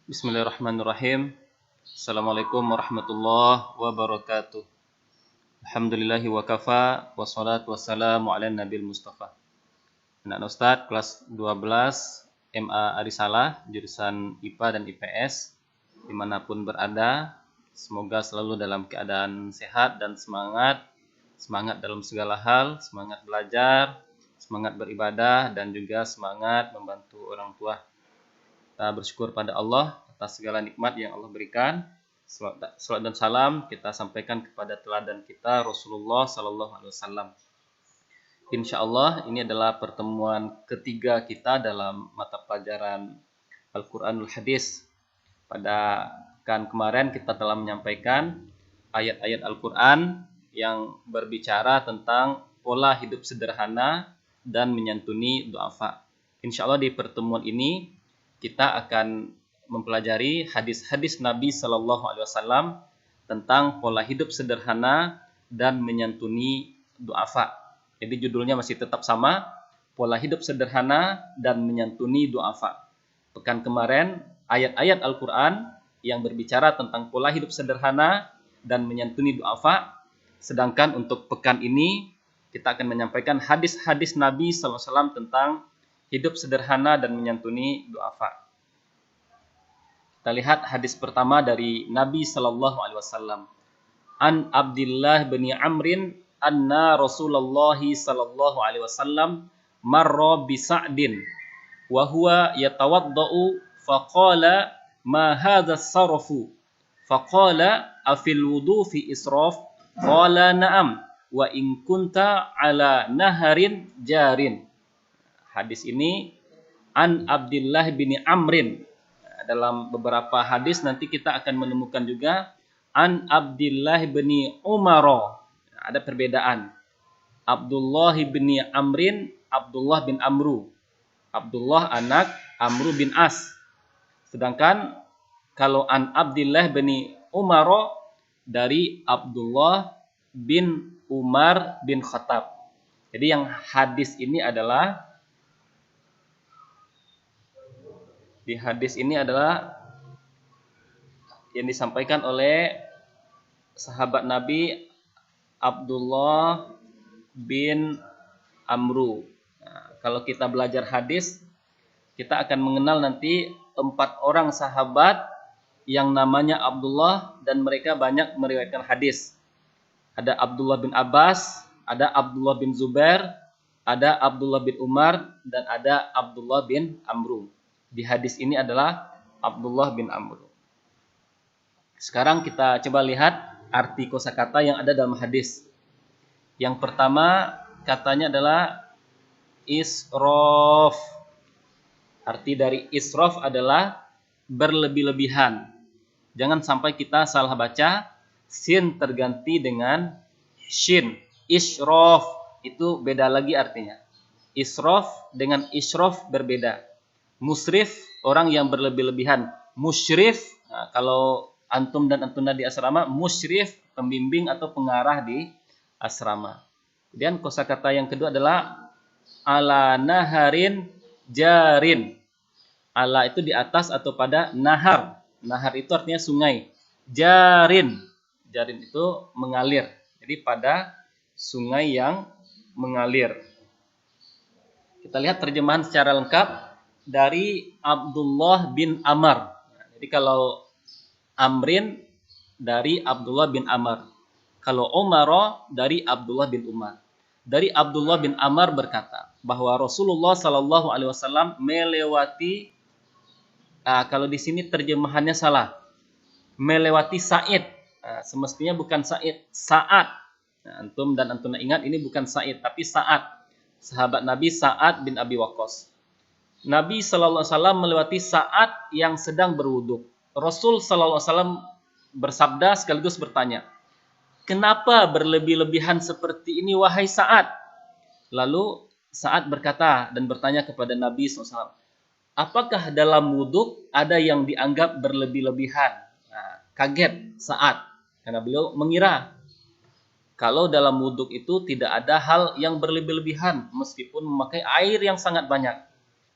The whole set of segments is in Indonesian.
Bismillahirrahmanirrahim. Assalamualaikum warahmatullahi wabarakatuh. Alhamdulillahi wa kafa, wassalatu wassalamu ala nabil mustafa. Anak Ustadz kelas 12 MA Arisalah, jurusan IPA dan IPS, dimanapun berada, semoga selalu dalam keadaan sehat dan semangat dalam segala hal, semangat belajar, semangat beribadah, dan juga semangat membantu orang tua. Kita bersyukur pada Allah atas segala nikmat yang Allah berikan. Salat dan salam kita sampaikan kepada teladan kita Rasulullah Sallallahu Alaihi Wasallam. Insya Allah ini adalah pertemuan ketiga kita dalam mata pelajaran Al-Quranul Hadis. Pada pekan kemarin kita telah menyampaikan ayat-ayat Al-Quran yang berbicara tentang pola hidup sederhana dan menyantuni du'afa. Insya Allah di pertemuan ini kita akan mempelajari hadis-hadis Nabi Sallallahu Alaihi Wasallam tentang pola hidup sederhana dan menyantuni du'afa. Jadi judulnya masih tetap sama, pola hidup sederhana dan menyantuni du'afa. Pekan kemarin ayat-ayat Al-Quran yang berbicara tentang pola hidup sederhana dan menyantuni du'afa. Sedangkan untuk pekan ini kita akan menyampaikan hadis-hadis Nabi Sallallahu Alaihi Wasallam tentang hidup sederhana dan menyantuni du'afa. Kita lihat hadis pertama dari Nabi Sallallahu Alaihi Wasallam. An Abdullah bin Amrin anna Rasulullah Sallallahu Alaihi Wasallam marra bi Sa'din wa huwa yatawaddau faqala ma hadha as-sarfu faqala afil wudu fi israf qala na'am wa in kunta ala naharin jarin. Hadis ini An Abdullah bin Amrin. Dalam beberapa hadis nanti kita akan menemukan juga An Abdullah bin Umar. Ada perbedaan. Abdullah bin Amrin, Abdullah bin Amru. Abdullah anak Amru bin As. Sedangkan kalau An Abdullah bin Umar dari Abdullah bin Umar bin Khattab. Jadi yang hadis ini adalah di hadis ini adalah yang disampaikan oleh sahabat Nabi Abdullah bin Amru. Nah, kalau kita belajar hadis, kita akan mengenal nanti 4 orang sahabat yang namanya Abdullah dan mereka banyak meriwayatkan hadis. Ada Abdullah bin Abbas, ada Abdullah bin Zubair, ada Abdullah bin Umar, dan ada Abdullah bin Amru. Di hadis ini adalah Abdullah bin Amr. Sekarang kita coba lihat arti kosakata yang ada dalam hadis. Yang pertama katanya adalah israf. Arti dari israf adalah berlebih-lebihan. Jangan sampai kita salah baca, sin terganti dengan shin. Israf itu beda lagi artinya. Israf dengan israf berbeda. Musrif, orang yang berlebih-lebihan. Musyrif, nah, kalau antum dan antuna di asrama, musyrif, pembimbing atau pengarah di asrama. Kemudian kosakata yang kedua adalah ala naharin jarin. Ala itu di atas atau pada nahar. Nahar itu artinya sungai. Jarin. Jarin itu mengalir. Jadi pada sungai yang mengalir. Kita lihat terjemahan secara lengkap dari Abdullah bin Amr. Jadi kalau Amrin dari Abdullah bin Amr. Kalau Umar dari Abdullah bin Umar. Dari Abdullah bin Amr berkata bahwa Rasulullah Sallallahu Alaihi Wasallam melewati. Kalau di sini terjemahannya salah. Melewati Sa'id. Semestinya bukan Sa'id, Sa'ad. Antum dan antuna ingat ini bukan Sa'id tapi Sa'ad. Sahabat Nabi Sa'ad bin Abi Waqqas. Nabi Sallallahu Alaihi Wasallam melewati saat yang sedang berwudu. Rasul Sallallahu Alaihi Wasallam bersabda sekaligus bertanya, kenapa berlebih-lebihan seperti ini wahai Sa'ad? Lalu Sa'ad berkata dan bertanya kepada Nabi Sallallahu Alaihi Wasallam, apakah dalam wudu ada yang dianggap berlebih-lebihan? Kaget Sa'ad karena beliau mengira kalau dalam wudu itu tidak ada hal yang berlebih-lebihan meskipun memakai air yang sangat banyak.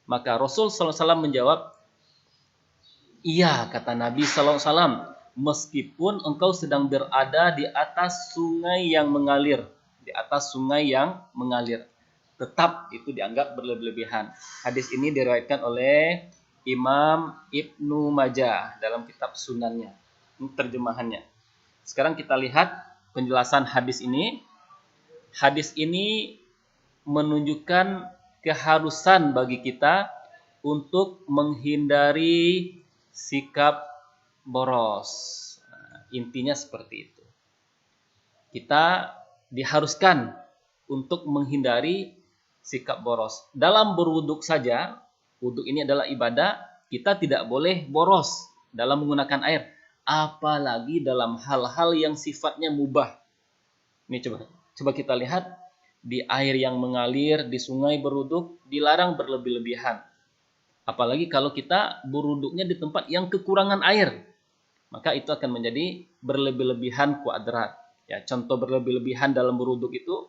Maka Rasul SAW menjawab, Iya, kata Nabi Sallallahu Alaihi Wasallam, meskipun engkau sedang berada di atas sungai yang mengalir, di atas sungai yang mengalir, tetap itu dianggap berlebihan. Hadis ini diriwayatkan oleh Imam Ibnu Majah dalam kitab Sunannya. Ini terjemahannya. Sekarang kita lihat penjelasan hadis ini. Hadis ini menunjukkan keharusan bagi kita untuk menghindari sikap boros. Nah, intinya seperti itu. Kita diharuskan untuk menghindari sikap boros. Dalam berwuduk saja, wuduk ini adalah ibadah, kita tidak boleh boros dalam menggunakan air. Apalagi dalam hal-hal yang sifatnya mubah. Ini coba kita lihat di air yang mengalir, di sungai berwuduk, dilarang berlebih-lebihan. Apalagi kalau kita berwuduknya di tempat yang kekurangan air, maka itu akan menjadi berlebih-lebihan kuadrat. Ya, contoh berlebih-lebihan dalam berwuduk itu,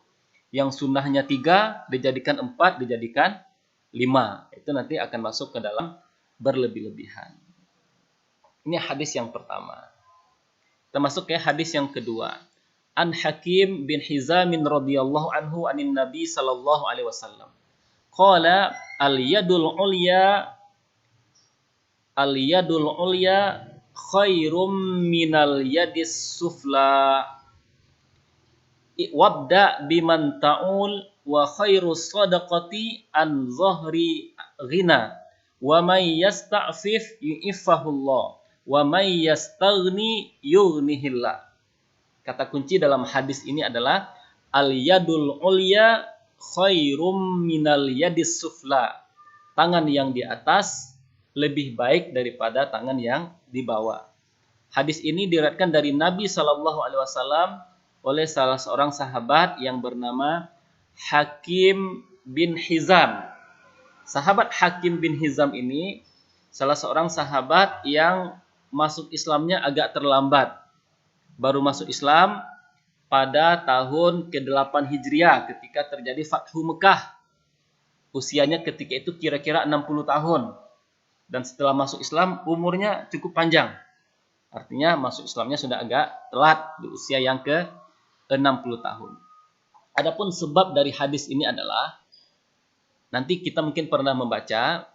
yang sunnahnya 3 dijadikan 4, dijadikan 5. Itu nanti akan masuk ke dalam berlebih-lebihan. Ini hadis yang pertama. Kita masuk ke hadis yang kedua. An Hakim bin Hizam radhiyallahu anhu anin Nabi sallallahu alaihi wasallam. Qala al-yadul ulya khairum minal yadis sufla. Wabda biman ta'ul wa khairus sadaqati an zahri ghina wa may yasta'fif yu'iffahullah wa may yastaghni yughnihillah. Kata kunci dalam hadis ini adalah al-yadul ulya khairum minal yadis sufla. Tangan yang di atas lebih baik daripada tangan yang di bawah. Hadis ini diriwayatkan dari Nabi Shallallahu Alaihi Wasallam oleh salah seorang sahabat yang bernama Hakim bin Hizam. Sahabat Hakim bin Hizam ini salah seorang sahabat yang masuk Islamnya agak terlambat. Baru masuk Islam pada tahun ke-8 Hijriah ketika terjadi Fathu Mekah. Usianya ketika itu kira-kira 60 tahun. Dan setelah masuk Islam umurnya cukup panjang. Artinya masuk Islamnya sudah agak telat di usia yang ke-60 tahun. Adapun sebab dari hadis ini adalah, nanti kita mungkin pernah membaca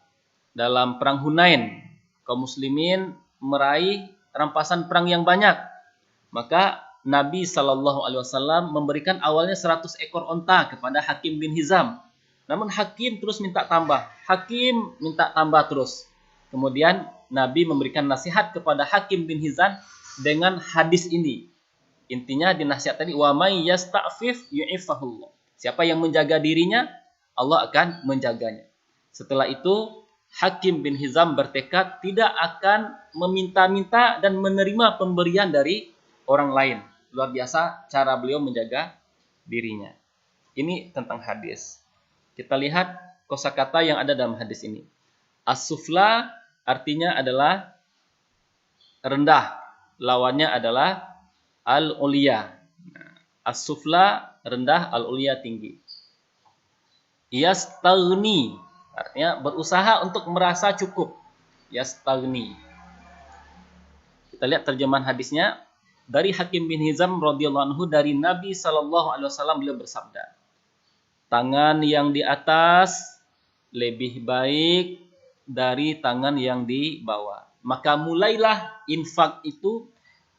dalam perang Hunain, kaum muslimin meraih rampasan perang yang banyak. Maka Nabi Shallallahu Alaihi Wasallam memberikan awalnya 100 ekor onta kepada Hakim bin Hizam. Namun Hakim terus minta tambah. Hakim minta tambah terus. Kemudian Nabi memberikan nasihat kepada Hakim bin Hizam dengan hadis ini. Intinya dinasihat tadi, wa may yasta'fif yu'iffahullah. Siapa yang menjaga dirinya, Allah akan menjaganya. Setelah itu Hakim bin Hizam bertekad tidak akan meminta-minta dan menerima pemberian dari orang lain. Luar biasa cara beliau menjaga dirinya. Ini tentang hadis. Kita lihat kosakata yang ada dalam hadis ini. As-sufla artinya adalah rendah. Lawannya adalah al-ulya. As-sufla rendah, al-ulya tinggi. Yastaghni artinya berusaha untuk merasa cukup. Yastaghni. Kita lihat terjemahan hadisnya. Dari Hakim bin Hizam radhiyallahu anhu dari Nabi sallallahu alaihi wasallam, beliau bersabda, tangan yang di atas lebih baik dari tangan yang di bawah. Maka mulailah infak itu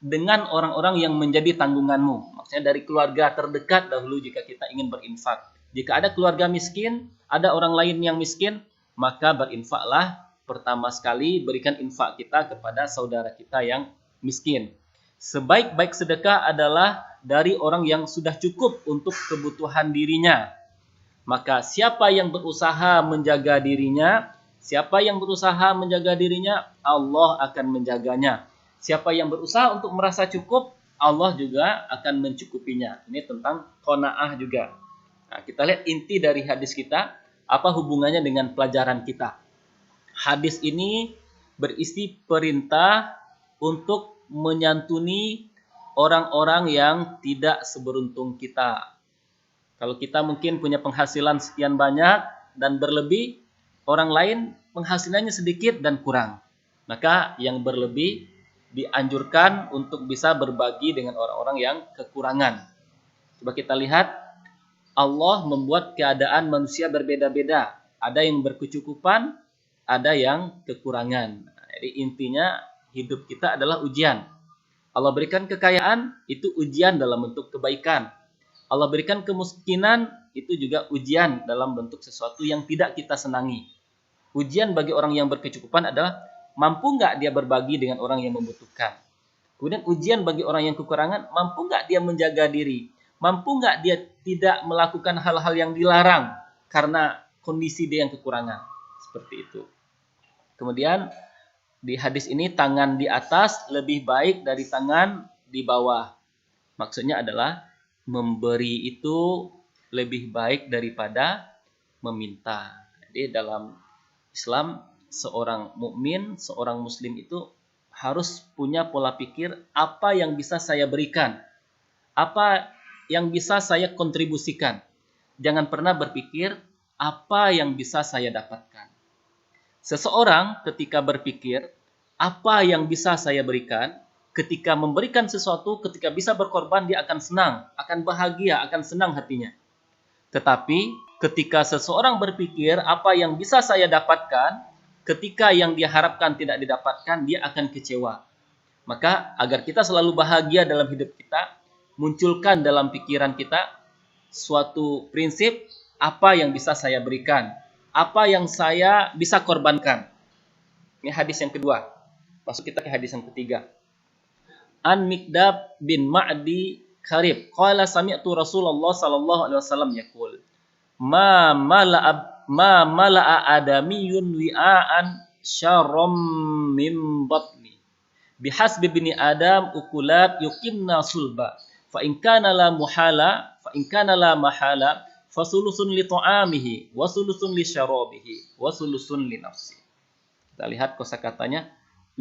dengan orang-orang yang menjadi tanggunganmu. Maksudnya dari keluarga terdekat dahulu jika kita ingin berinfak. Jika ada keluarga miskin, ada orang lain yang miskin, maka berinfaklah pertama sekali, berikan infak kita kepada saudara kita yang miskin. Sebaik-baik sedekah adalah dari orang yang sudah cukup untuk kebutuhan dirinya. Maka siapa yang berusaha menjaga dirinya, Allah akan menjaganya. Siapa yang berusaha untuk merasa cukup, Allah juga akan mencukupinya. Ini tentang qanaah juga. Nah, kita lihat inti dari hadis kita, apa hubungannya dengan pelajaran kita. Hadis ini berisi perintah untuk menyantuni orang-orang yang tidak seberuntung kita. Kalau kita mungkin punya penghasilan sekian banyak dan berlebih, orang lain penghasilannya sedikit dan kurang. Maka yang berlebih dianjurkan untuk bisa berbagi dengan orang-orang yang kekurangan. Coba kita lihat, Allah membuat keadaan manusia berbeda-beda. Ada yang berkecukupan, ada yang kekurangan. Jadi intinya hidup kita adalah ujian. Allah berikan kekayaan, itu ujian dalam bentuk kebaikan. Allah berikan kemiskinan, itu juga ujian dalam bentuk sesuatu yang tidak kita senangi. Ujian bagi orang yang berkecukupan adalah mampu nggak dia berbagi dengan orang yang membutuhkan. Kemudian ujian bagi orang yang kekurangan, mampu nggak dia menjaga diri. Mampu nggak dia tidak melakukan hal-hal yang dilarang karena kondisi dia yang kekurangan. Seperti itu. Kemudian di hadis ini tangan di atas lebih baik dari tangan di bawah. Maksudnya adalah memberi itu lebih baik daripada meminta. Jadi dalam Islam, seorang mukmin, seorang muslim itu harus punya pola pikir apa yang bisa saya berikan, apa yang bisa saya kontribusikan. Jangan pernah berpikir apa yang bisa saya dapatkan. Seseorang ketika berpikir apa yang bisa saya berikan, ketika memberikan sesuatu, ketika bisa berkorban, dia akan senang, akan bahagia, akan senang hatinya. Tetapi ketika seseorang berpikir apa yang bisa saya dapatkan, ketika yang dia harapkan tidak didapatkan, dia akan kecewa. Maka agar kita selalu bahagia dalam hidup kita, munculkan dalam pikiran kita suatu prinsip apa yang bisa saya berikan, apa yang saya bisa korbankan. Ini hadis yang kedua. Masuk kita ke hadis yang ketiga. An Miqdad bin Ma'di Karib qala sami'tu Rasulullah sallallahu alaihi wasallam yaqul ma mala'a adamiyun wi'an syarram min batni bihasbi bini adam ukulat yuqimna sulba fa in kana la mahala fasulusun li ta'amihi wa sulusun li syarabihi wa sulusun li nafsi. Kita lihat kosakatanya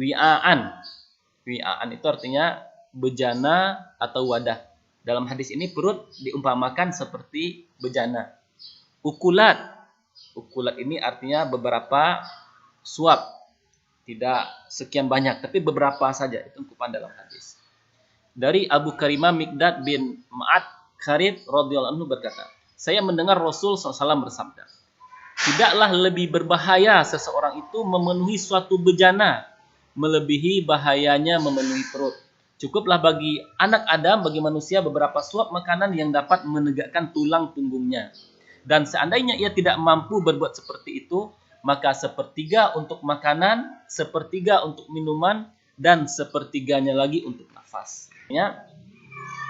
wi'an. Wi'an itu artinya bejana atau wadah. Dalam hadis ini perut diumpamakan seperti bejana. Ukulat. Ukulat ini artinya beberapa suap. Tidak sekian banyak, tapi beberapa saja. Itu ungkapan dalam hadis. Dari Abu Karimah Miqdad bin Ma'ad Karib radhiyallahu anhu berkata, saya mendengar Rasul SAW bersabda, tidaklah lebih berbahaya seseorang itu memenuhi suatu bejana melebihi bahayanya memenuhi perut. Cukuplah bagi anak Adam, bagi manusia beberapa suap makanan yang dapat menegakkan tulang punggungnya. Dan seandainya ia tidak mampu berbuat seperti itu, maka sepertiga untuk makanan, sepertiga untuk minuman, dan sepertiganya lagi untuk nafas. Ya,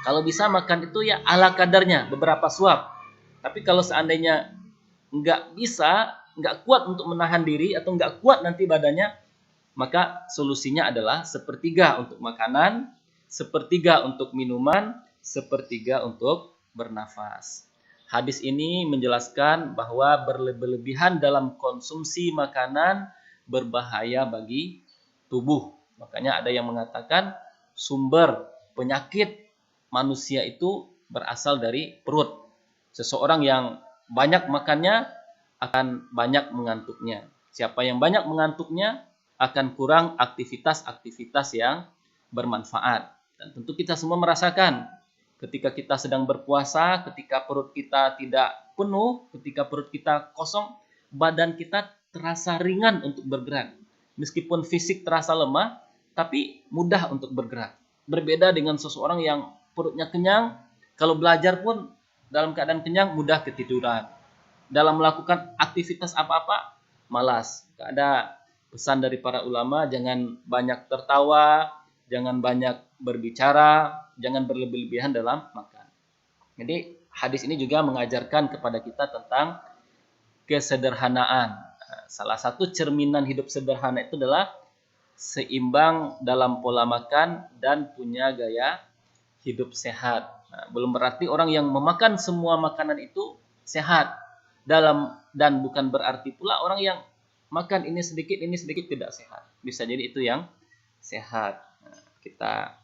kalau bisa makan itu ya ala kadarnya, beberapa suap. Tapi kalau seandainya nggak bisa, nggak kuat untuk menahan diri atau nggak kuat nanti badannya, maka solusinya adalah sepertiga untuk makanan, sepertiga untuk minuman, sepertiga untuk bernafas. Hadis ini menjelaskan bahwa berlebihan dalam konsumsi makanan berbahaya bagi tubuh. Makanya ada yang mengatakan sumber penyakit manusia itu berasal dari perut. Seseorang yang banyak makannya akan banyak mengantuknya. Siapa yang banyak mengantuknya akan kurang aktivitas-aktivitas yang bermanfaat. Dan tentu kita semua merasakan ketika kita sedang berpuasa, ketika perut kita tidak penuh, ketika perut kita kosong, badan kita terasa ringan untuk bergerak. Meskipun fisik terasa lemah, tapi mudah untuk bergerak. Berbeda dengan seseorang yang perutnya kenyang, kalau belajar pun dalam keadaan kenyang mudah ketiduran. Dalam melakukan aktivitas apa-apa, malas. Ada pesan dari para ulama, jangan banyak tertawa, jangan banyak berbicara, jangan berlebih-lebihan dalam makan. Jadi hadis ini juga mengajarkan kepada kita tentang kesederhanaan. Salah satu cerminan hidup sederhana itu adalah seimbang dalam pola makan dan punya gaya hidup sehat. Belum berarti orang yang memakan semua makanan itu sehat. Dan bukan berarti pula orang yang makan ini sedikit tidak sehat. Bisa jadi itu yang sehat. Kita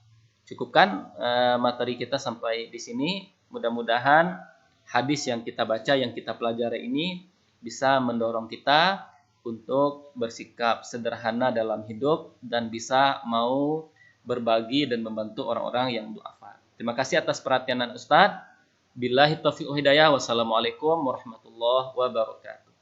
cukupkan materi kita sampai di sini. Mudah-mudahan hadis yang kita baca, yang kita pelajari ini bisa mendorong kita untuk bersikap sederhana dalam hidup dan bisa mau berbagi dan membantu orang-orang yang duafa. Terima kasih atas perhatian Ustadz. Billahi taufiq wal hidayah. Wassalamualaikum warahmatullahi wabarakatuh.